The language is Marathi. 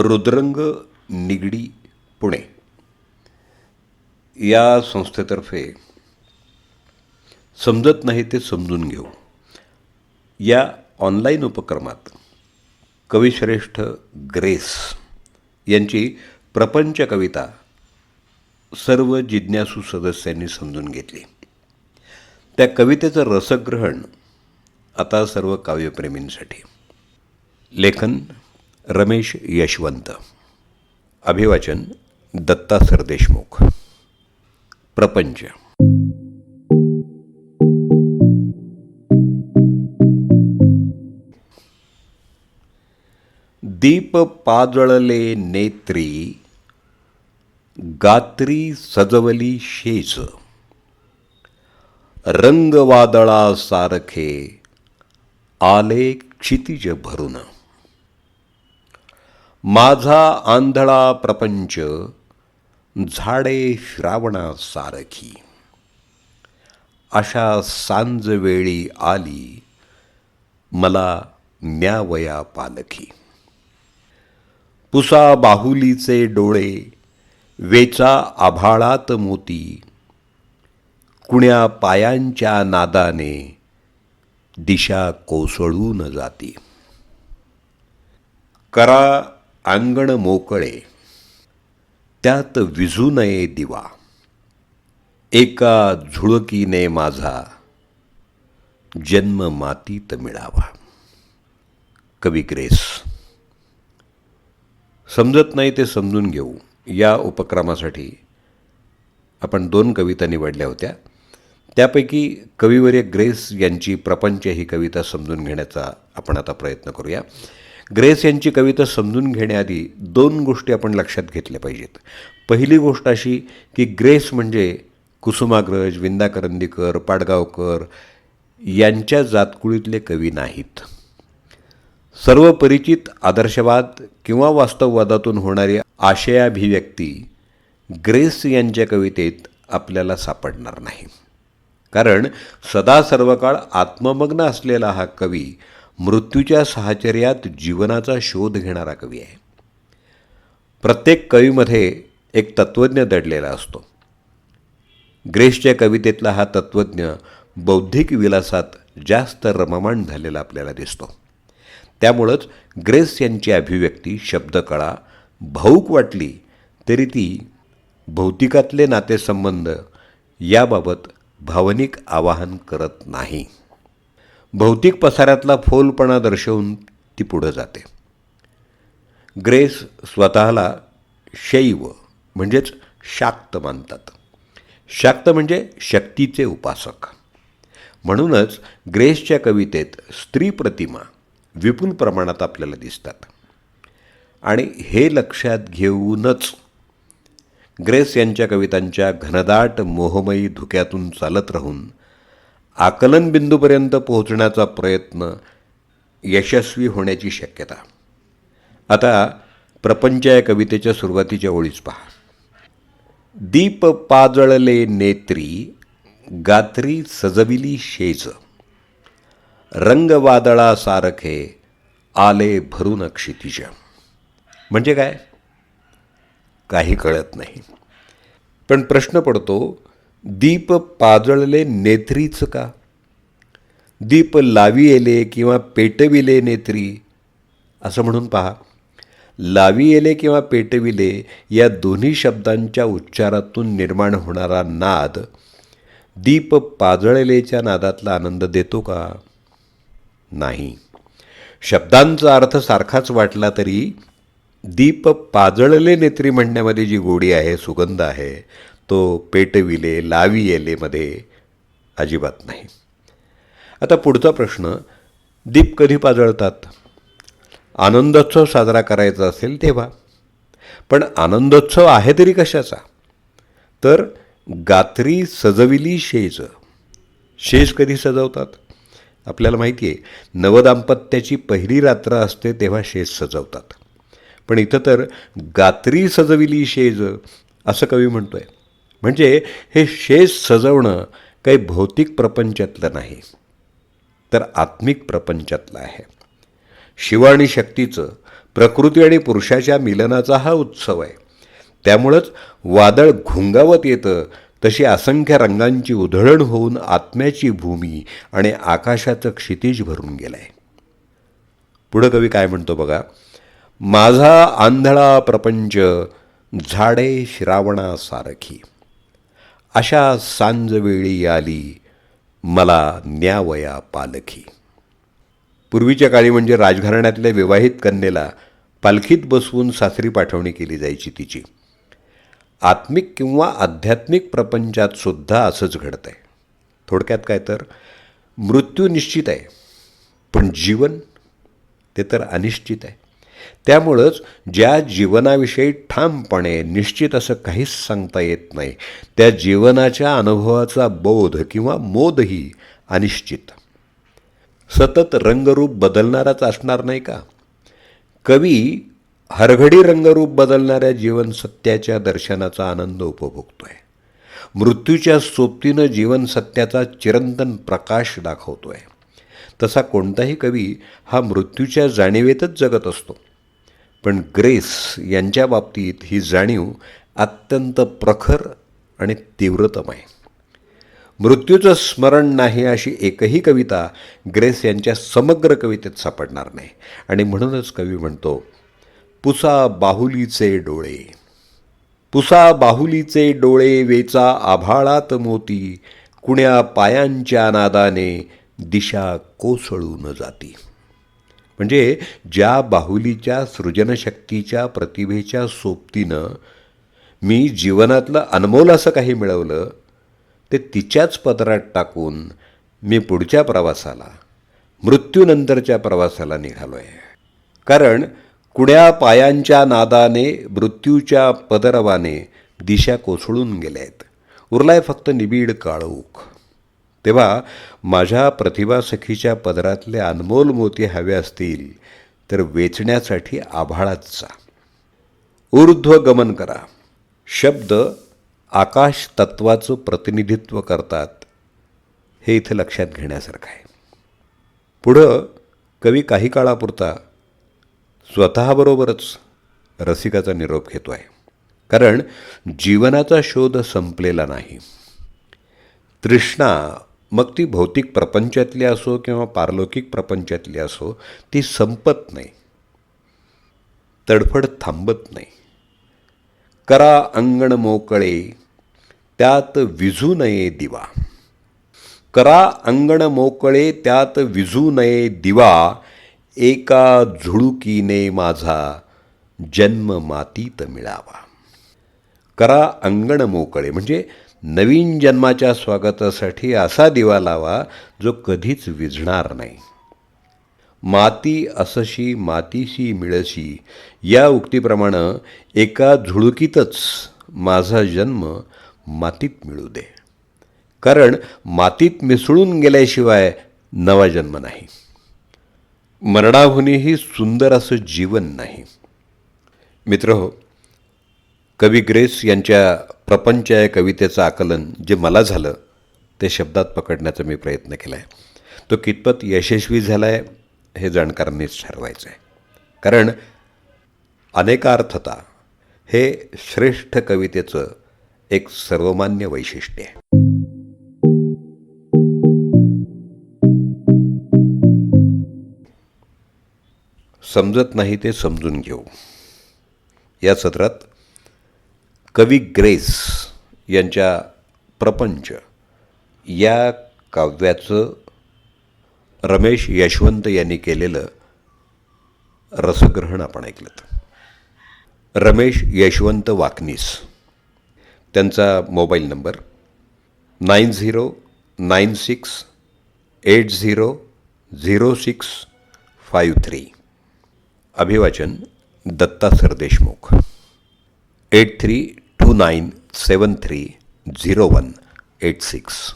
रुद्रंग निगडी पुणे या संस्थेतर्फे समजत नाही ते समजून घेऊ या ऑनलाईन उपक्रमात कविश्रेष्ठ ग्रेस यांची प्रपंच कविता सर्व जिज्ञासू सदस्यांनी समजून घेतली. त्या कवितेचं रसग्रहण आता सर्व काव्यप्रेमींसाठी. लेखन रमेश यशवंत, अभिवाचन दत्ता सरदेशमुख. प्रपंच. दीप पाजळले नेत्री, गात्री सजवली शेज. रंग वादळा सारखे आले क्षितिज भरून. माझा आंधळा प्रपंच झाडे श्रावणा सारखी. अशा सांजवेळी आली मला न्यावया पालखी. पुसा बाहुलीचे डोळे, वेचा आभाळात मोती. कुण्या पायांच्या नादाने दिशा कोसळून जाती. करा अंगण मोकळे, त्यात विझू नये दिवा. एका झुळकीने माझा जन्म मातीत मिळावा. कवी ग्रेस. समजत नाही ते समजून घेऊ या उपक्रमासाठी आपण 2 कविता निवडल्या होत्या. त्यापैकी कविवर्य ग्रेस यांची प्रपंच ही कविता समजून घेण्याचा आपण आता प्रयत्न करूया. ग्रेस यांची कविता समजून घेण्याआधी 2 गोष्टी आपण लक्षात घेतल्या पाहिजेत. पहिली गोष्ट अशी की ग्रेस म्हणजे कुसुमाग्रज, विंदा करंदीकर, पाडगावकर यांच्या जातकुळीतले कवी नाहीत. सर्व परिचित आदर्शवाद किंवा वास्तववादातून होणारी आशयाभिव्यक्ती ग्रेस यांच्या कवितेत आपल्याला सापडणार नाही. कारण सदा सर्वकाळ आत्ममग्न असलेला हा कवी मृत्यूच्या साहचर्यात जीवनाचा शोध घेणारा कवी आहे. प्रत्येक कवीमध्ये एक तत्त्वज्ञ दडलेला असतो. ग्रेसच्या कवितेतला हा तत्त्वज्ञ बौद्धिक विलासात जास्त रममाण झालेला आपल्याला दिसतो. त्यामुळंच ग्रेस यांची अभिव्यक्ती शब्दकळा भावूक वाटली तरी ती भौतिकातले नातेसंबंध याबाबत भावनिक आवाहन करत नाही. भौतिक पसाऱ्यातला फोलपणा दर्शवून ती पुढं जाते. ग्रेस स्वतःला शैव म्हणजेच शाक्त मानतात. शाक्त म्हणजे शक्तीचे उपासक. म्हणूनच ग्रेसच्या कवितेत स्त्री प्रतिमा विपुल प्रमाणात आपल्याला दिसतात. आणि हे लक्षात घेऊनच ग्रेस यांच्या कवितांच्या घनदाट मोहमयी धुक्यातून चालत राहून आकलन बिंदूपर्यंत पोहोचण्याचा प्रयत्न यशस्वी होण्याची शक्यता. आता प्रपंच या कवितेच्या सुरुवातीच्या ओळीच पहा. दीप पाजळले नेत्री, गात्री सजविली शेज. रंग वादळा सारखे आले भरून क्षितिज. म्हणजे काय? काही कळत नाही. पण प्रश्न पडतो, दीप पाजळले नेत्रीच का? दीप लाविले किंवा पेटविले नेत्री असं म्हणून पहा. लाविले किंवा पेटविले या दोन्ही शब्दांच्या उच्चारातून निर्माण होणारा नाद दीप पाजळलेच्या नादातला आनंद देतो का? नाही. शब्दांचा अर्थ सारखाच वाटला तरी दीप पाजळले नेत्री म्हणण्यामध्ये जी गोडी आहे, सुगंध आहे, तो पेटविले लाविलेमध्ये अजिबात नाही. आता पुढचा प्रश्न, दीप कधी पाजळतात? आनंदोत्सव साजरा करायचा असेल तेव्हा. पण आनंदोत्सव आहे तरी कशाचा? तर गात्री सजविली शेज. शेज कधी सजवतात? आपल्याला माहिती आहे, नवदाम्पत्याची पहिली रात्र असते तेव्हा शेज सजवतात. पण इथं तर गात्री सजविली शेज असं कवी म्हणतो आहे. म्हणजे हे शेज सजवणं काही भौतिक प्रपंचातलं नाही, तर आत्मिक प्रपंचातलं आहे. शिव आणि शक्तीचं प्रकृती आणि पुरुषाच्या मिलनाचा हा उत्सव आहे. त्यामुळंच वादळ घुंगावत येतं तशी असंख्य रंगांची उधळण होऊन आत्म्याची भूमी आणि आकाशाचं क्षितिज भरून गेलं आहे. पुढं कवी काय म्हणतो बघा. माझा आंधळा प्रपंच झाडे श्रावणासारखी, अशा सांजवेळी आली मला न्यावया पालखी. पूर्वीच्या काळी म्हणजे राजघराण्यातल्या विवाहित कन्येला पालखीत बसवून सासरी पाठवणी केली जायची तिची. आत्मिक किंवा आध्यात्मिक प्रपंचात सुद्धा असंच घडतं आहे. थोडक्यात काय तर मृत्यू निश्चित आहे, पण जीवन ते तर अनिश्चित आहे. त्यामुळंच ज्या जीवनाविषयी ठामपणे निश्चित असं काहीच सांगता येत नाही, त्या जीवनाच्या अनुभवाचा बोध किंवा मोदही अनिश्चित, सतत रंगरूप बदलणाराच असणार नाही का. कवी हरघडी रंगरूप बदलणाऱ्या जीवन सत्याच्या दर्शनाचा आनंद उपभोगतोय. मृत्यूच्या सोबतीनं जीवन सत्याचा चिरंतन प्रकाश दाखवतोय. तसा कोणताही कवी हा मृत्यूच्या जाणीवेतच जगत असतो. पण ग्रेस यांच्या बाबतीत ही जाणीव अत्यंत प्रखर आणि तीव्रतम आहे. मृत्यूचं स्मरण नाही अशी एकही कविता ग्रेस यांच्या समग्र कवितेत सापडणार नाही. आणि म्हणूनच कवी म्हणतो, पुसा बाहुलीचे डोळे, पुसा बाहुलीचे डोळे वेचा आभाळात मोती, कुण्या पायांच्या नादाने दिशा कोसळून जाती. म्हणजे ज्या बाहुलीच्या सृजनशक्तीच्या प्रतिभेच्या सोबतीनं मी जीवनातलं अनमोल असं काही मिळवलं, ते तिच्याच पदरात टाकून मी पुढच्या प्रवासाला, मृत्यूनंतरच्या प्रवासाला निघालो आहे. कारण कुण्या पायांच्या नादाने मृत्यूच्या पदरवाने दिशा कोसळून गेल्या आहेत, उरलाय फक्त निबीड काळोख. तेव्हा माझ्या प्रतिभासखीच्या पदरातले अनमोल मोती हवे असतील तर वेचण्यासाठी आभाळात जा. ऊर्ध्व गमन करा. शब्द आकाश तत्वाचं प्रतिनिधित्व करतात, हे इथं लक्षात घेण्यासारखं आहे. पुढं कवी काही काळापुरता स्वतःबरोबरच रसिकाचा निरोप घेतो आहे. कारण जीवनाचा शोध संपलेला नाही. तृष्णा, मग ती भौतिक प्रपंचातली असो किंवा पारलौकिक प्रपंचातली असो, ती संपत नाही, तडफड थांबत नाही. करा अंगण मोकळे त्यात विझू नये दिवा, करा अंगण मोकळे त्यात विझू नये दिवा, एका झुळुकीने माझा जन्म मातीत मिळावा. करा अंगण मोकळे म्हणजे नवीन जन्माच्या स्वागतासाठी असा दिवा लावा जो कधीच विझणार नाही. माती असशी मातीशी मिळशी या उक्तीप्रमाणे एका झुळुकीतच माझा जन्म मातीत मिळू दे. कारण मातीत मिसळून गेल्याशिवाय नवा जन्म नाही, मरणाहूनही सुंदर असं जीवन नाही. मित्रहो, कवी ग्रेस यांच्या प्रपंच या कवितेचं आकलन जे मला झालं ते शब्दात पकडण्याचा मी प्रयत्न केला आहे. तो कितपत यशस्वी झाला आहे हे जाणकारांनीच ठरवायचं आहे. कारण अनेकार्थता हे श्रेष्ठ कवितेचं एक सर्वमान्य वैशिष्ट्य आहे. समजत नाही ते समजून घेऊ या सत्रात कवी ग्रेस यांच्या प्रपंच या काव्याचं रमेश यशवंत यांनी केलेलं रसग्रहण आपण ऐकलं. रमेश यशवंत वाकनीस, त्यांचा मोबाईल नंबर 9096800653. अभिवाचन दत्ता सरदेशमुख. 8329730186.